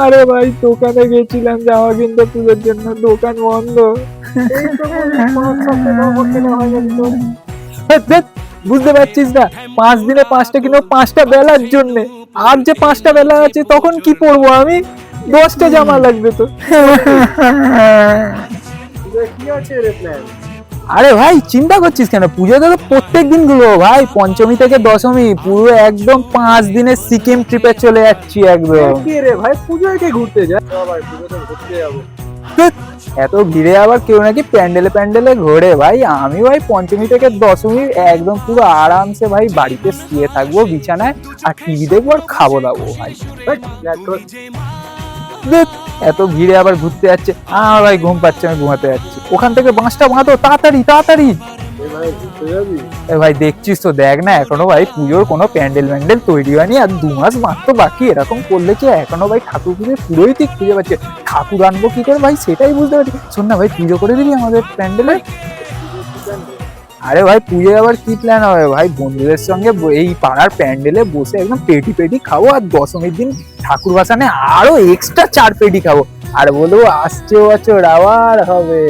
আরে ভাই দোকানে গেছিলাম জামা কিনতে পুজোর জন্য, দোকান বন্ধ। বুঝতে পারছিস না, 5 দিনে 5টা কিনো 5টা বেলার জন্য। আর যে 5টা বেলা আছে তখন কি পরবো আমি? 10টা জামা লাগবে তো। কি আছে রে প্ল্যান? আরে ভাই চিন্তা করছিস কেন, পুজোতে তো প্রত্যেক দিন গুলো ভাই, পঞ্চমী থেকে দশমী পুরো একদম 5 দিনের সিকিম ট্রিপে চলে যাচ্ছি একদম। কি রে ভাই, পুজোয় কে ঘুরতে যায়? ভাই পুজোতে ঘুরতে যাবো। এত ভিড়ে আবার কেউ নাকি প্যান্ডেলে প্যান্ডেলে ঘোরে ভাই। আমি ভাই পঞ্চমী থেকে দশমী একদম পুরো আরামসে ভাই বাড়িতে শুয়ে থাকবো বিছানায়, আর টিভি দেখবো আর খাবো দাবো ভাই। ধ্যাৎ, এত ভিড়ে আবার ঘুরতে যাচ্ছে। ভাই ঘুম পাচ্ছে, আমি ঘুমাতে যাচ্ছি। ওখান থেকে বাঁশটা বাঁধো তাড়াতাড়ি তাড়াতাড়ি। ভাই ঘুরতে যাবি? ভাই দেখছিস তো, দেখ না এখনো ভাই পুজোর কোনো প্যান্ডেল ম্যান্ডেল তৈরি হয়নি, আর 2 মাস মাত্র বাকি। এরকম করলে কি এখনো ভাই ঠাকুর পুজোর পুরোই ঠিক খুঁজে পাচ্ছে। ঠাকুর আনবো কি করে ভাই সেটাই বুঝতে পারছি। শোন না ভাই, পুজো করে দিবি আমাদের প্যান্ডেলে? আরে ভাই পুজোয় আবার কি প্ল্যান হবে ভাই, বন্ধুদের সঙ্গে এই পাড়ার প্যান্ডেলে বসে একদম পেটি পেটি খাবো, আর দশমীর দিন ঠাকুর ভাসানে আরো এক্সট্রা 4 পেটি খাবো, আর বলবো আসছে বছর আবার হবে।